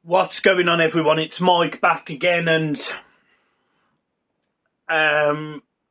What's going on, everyone? It's Mike back again, and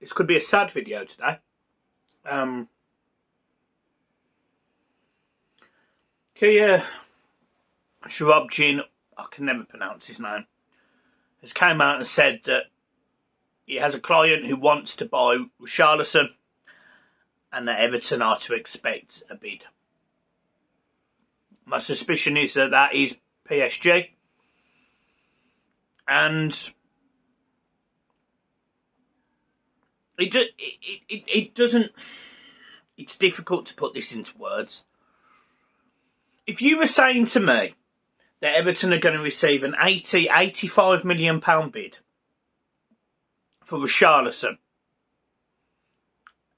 this could be a sad video today. Joorabchian, I can never pronounce his name, has came out and said that he has a client who wants to buy Joorabchian and that Everton are to expect a bid. My suspicion is that that is PSG, and it doesn't. It's difficult to put this into words. If you were saying to me that Everton are going to receive an 85 million pound bid for Joorabchian,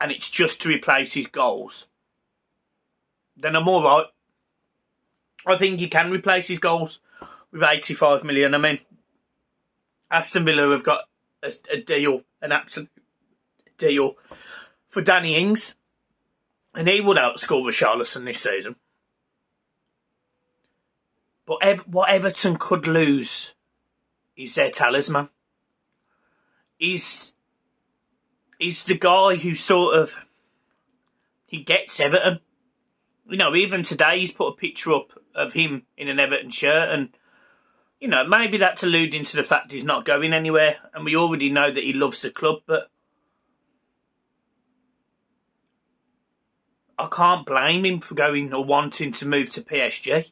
and it's just to replace his goals, then I'm all right. I think you can replace his goals with 85 million. I mean, Aston Villa have got a deal, an absolute deal for Danny Ings, and he would outscore Joorabchian this season. But what Everton could lose is their talisman. He's the guy who he gets Everton. You know, even today he's put a picture up of him in an Everton shirt, and you know, maybe that's alluding to the fact he's not going anywhere, and we already know that he loves the club, but I can't blame him for going or wanting to move to PSG.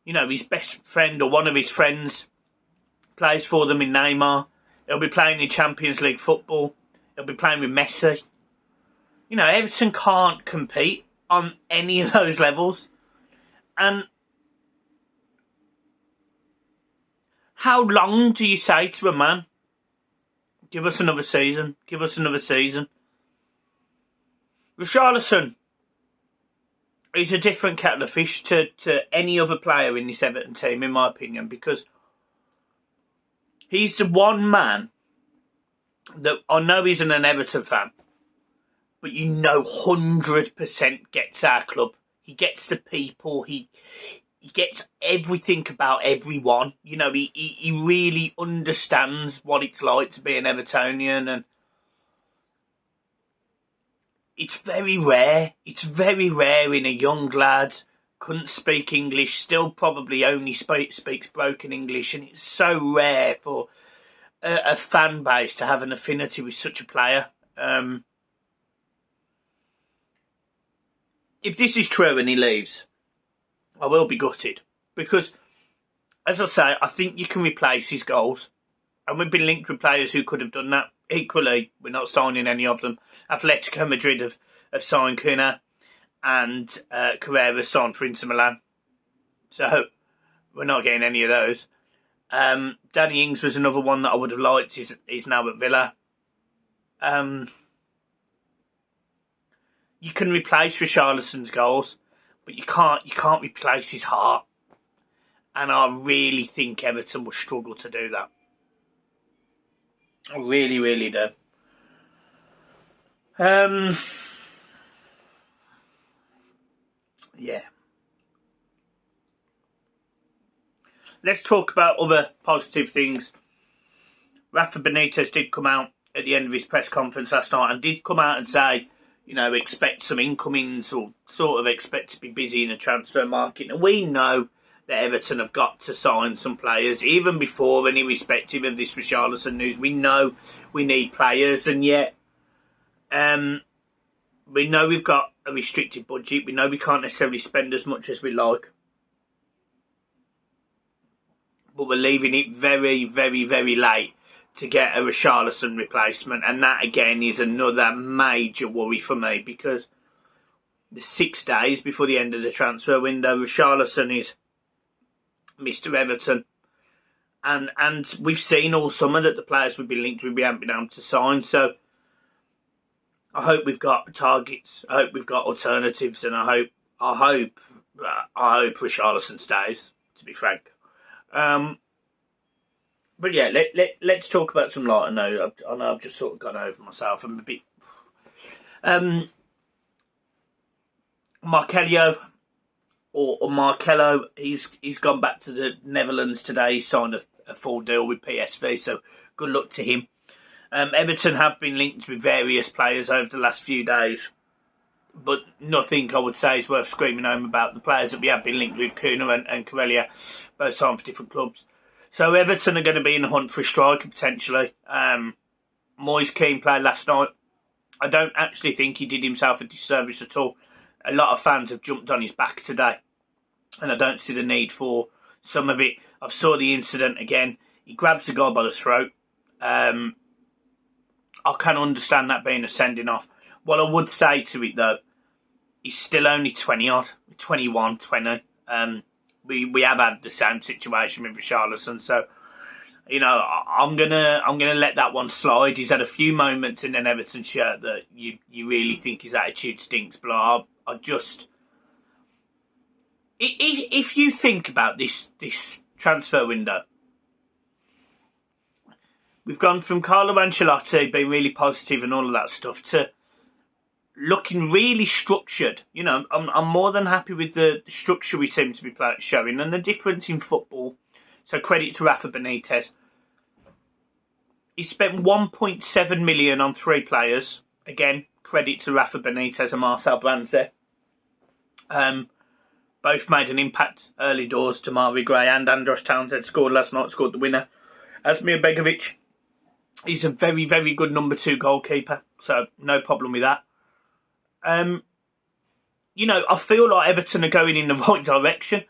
You know, his best friend or one of his friends plays for them in Neymar. He'll be playing in Champions League football. He'll be playing with Messi. You know, Everton can't compete on any of those levels. And how long do you say to a man, give us another season, give us another season? Joorabchian is a different kettle of fish to any other player in this Everton team, in my opinion, because he's the one man that I know isn't an Everton fan, but you know 100% gets our club. He gets the people, he gets everything about everyone. You know, he really understands what it's like to be an Evertonian, and it's very rare. It's very rare in a young lad, couldn't speak English, still probably only speaks broken English, and it's so rare for a fan base to have an affinity with such a player. If this is true and he leaves, I will be gutted, because, as I say, I think you can replace his goals, and we've been linked with players who could have done that. Equally, we're not signing any of them. Atletico Madrid have signed Kuna, and Carrera signed for Inter Milan. So we're not getting any of those. Danny Ings was another one that I would have liked. He's now at Villa. You can replace Richarlison's goals, but you can't replace his heart. And I really think Everton will struggle to do that. I really, really do. Yeah. Let's talk about other positive things. Rafa Benitez did come out at the end of his press conference last night and did come out and say, you know, expect some incomings, or sort of expect to be busy in the transfer market. And we know that Everton have got to sign some players, even before any irrespective of this Richarlison news. We know we need players, and yet we know we've got a restricted budget. We know we can't necessarily spend as much as we like. But we're leaving it very, very, very late to get a Richarlison replacement. And that, again, is another major worry for me, because the 6 days before the end of the transfer window, Richarlison is Mr. Everton. And we've seen all summer that the players we've been linked with, we haven't been able to sign. So I hope we've got targets. I hope we've got alternatives, and I hope Richarlison stays, to be frank. But yeah, let's talk about some lighter note. I know I've just sort of gone over myself. I'm a bit. Markelio or Marcelo. He's gone back to the Netherlands today. He signed a full deal with PSV, so good luck to him. Everton have been linked with various players over the last few days, but nothing I would say is worth screaming home about. The players that we have been linked with, Kuna and Corellia, both signed for different clubs. So Everton are going to be in the hunt for a striker potentially. Moise Kean played last night. I don't actually think he did himself a disservice at all. A lot of fans have jumped on his back today, and I don't see the need for some of it. I saw the incident again. He grabs the guy by the throat. I can understand that being a sending off. What I would say to it though, he's still only 20-odd, 21, 20. We have had the same situation with Richarlison, so you know I'm gonna let that one slide. He's had a few moments in an Everton shirt that you really think his attitude stinks, but I just, if you think about this transfer window, we've gone from Carlo Ancelotti being really positive and all of that stuff to looking really structured. You know, I'm more than happy with the structure we seem to be showing and the difference in football. So credit to Rafa Benitez. He spent 1.7 million on 3 players. Again, credit to Rafa Benitez and Marcel Brands. Both made an impact early doors. Damari Gray and Andros Townsend scored last night, scored the winner. Asmir Begovic, he's a very, very good number 2 goalkeeper, so no problem with that. You know, I feel like Everton are going in the right direction,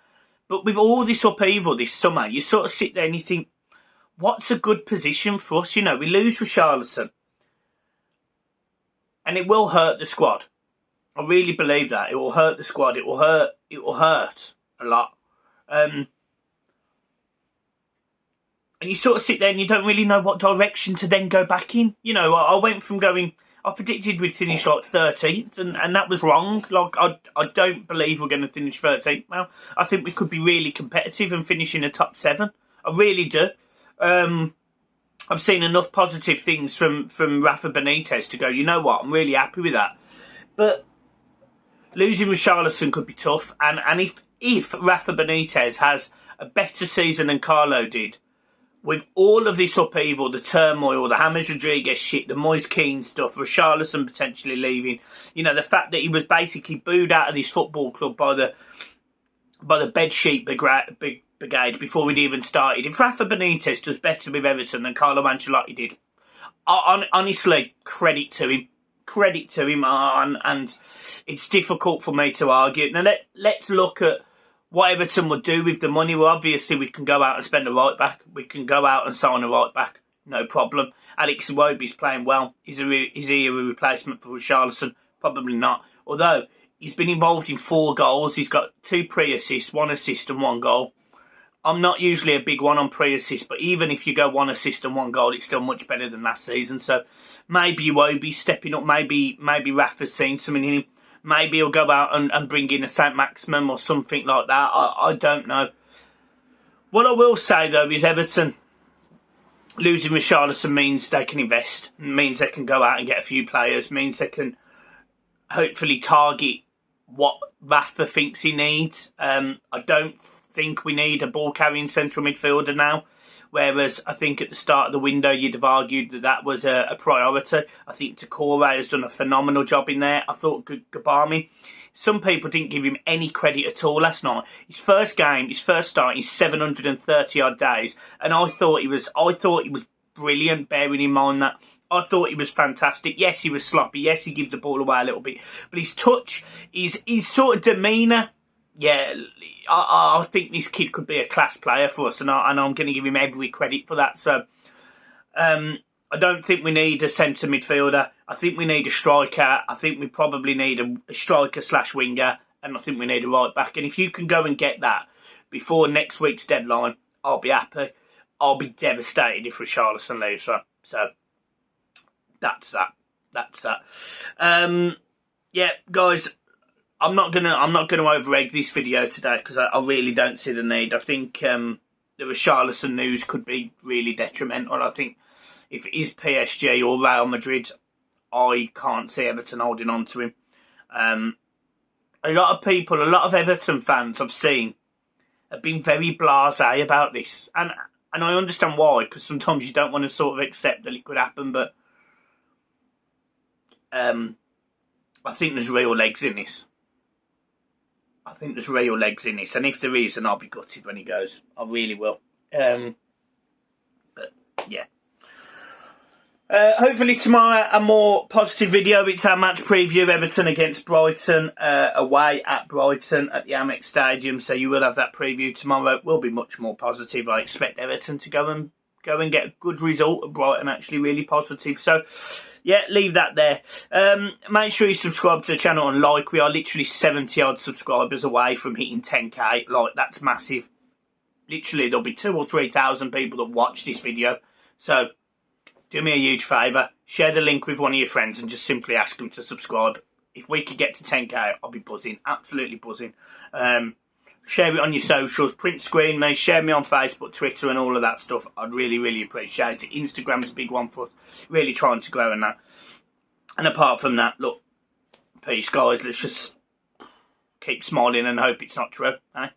but with all this upheaval this summer, you sort of sit there and you think, what's a good position for us? You know, we lose Richarlison, and it will hurt the squad. I really believe that. It will hurt the squad. It will hurt a lot. And you sort of sit there and you don't really know what direction to then go back in. You know, I went from going, I predicted we'd finish like 13th, and that was wrong. Like, I don't believe we're going to finish 13th now. I think we could be really competitive and finish in the top 7. I really do. I've seen enough positive things from Rafa Benitez to go, you know what, I'm really happy with that. But losing Richarlison could be tough, and if Rafa Benitez has a better season than Carlo did, with all of this upheaval, the turmoil, the James Rodriguez shit, the Moise Kean stuff, Richarlison potentially leaving, you know, the fact that he was basically booed out of this football club by the bedsheet brigade before we'd even started. If Rafa Benitez does better with Everton than Carlo Ancelotti did, honestly, credit to him. And it's difficult for me to argue. Now, let's look at what Everton would do with the money. Well, obviously, we can go out and spend a right back. We can go out and sign a right back. No problem. Alex Iwobi's playing well. Is he a replacement for Richarlison? Probably not. Although, he's been involved in 4 goals. He's got 2 pre-assists, 1 assist and 1 goal. I'm not usually a big one on pre-assists, but even if you go 1 assist and 1 goal, it's still much better than last season. So maybe Iwobi's stepping up. Maybe Rafa's seen something in him. Maybe he'll go out and bring in a St. Maximum or something like that. I don't know. What I will say, though, is Everton losing Richarlison means they can invest. Means they can go out and get a few players. Means they can hopefully target what Rafa thinks he needs. I don't think we need a ball-carrying central midfielder now. Whereas I think at the start of the window, you'd have argued that was a priority. I think Takore has done a phenomenal job in there. I thought Gabami, some people didn't give him any credit at all last night. His first game, his first start in 730 odd days, and I thought he was brilliant. Bearing in mind that I thought he was fantastic. Yes, he was sloppy. Yes, he gives the ball away a little bit, but his touch, his sort of demeanour. Yeah, I think this kid could be a class player for us, and I'm going to give him every credit for that. So, I don't think we need a centre midfielder. I think we need a striker. I think we probably need a striker / winger, and I think we need a right back. And if you can go and get that before next week's deadline, I'll be happy. I'll be devastated if Richarlison leaves. So that's that. Yeah, guys. I'm not gonna over-egg this video today because I really don't see the need. I think the Richarlison news could be really detrimental. I think if it is PSG or Real Madrid, I can't see Everton holding on to him. a lot of people, a lot of Everton fans I've seen have been very blasé about this. And I understand why, because sometimes you don't want to sort of accept that it could happen, but I think there's real legs in this. I think there's real legs in this, and if there is, then I'll be gutted when he goes. I really will. But yeah. Hopefully tomorrow a more positive video. It's our match preview, Everton against Brighton, away at Brighton at the Amex Stadium. So you will have that preview tomorrow. It will be much more positive. I expect Everton to go and get a good result at Brighton. Actually, really positive. So yeah, leave that there. Make sure you subscribe to the channel and like. We are literally 70 odd subscribers away from hitting 10k. Like, that's massive. Literally, there'll be 2,000 or 3,000 people that watch this video. So do me a huge favour, share the link with one of your friends and just simply ask them to subscribe. If we could get to 10k, I'll be buzzing, absolutely buzzing. Share it on your socials, print screen me, share me on Facebook, Twitter and all of that stuff. I'd really, really appreciate it. Instagram's a big one for us, really trying to grow in that. And apart from that, look, peace guys, let's just keep smiling and hope it's not true, eh?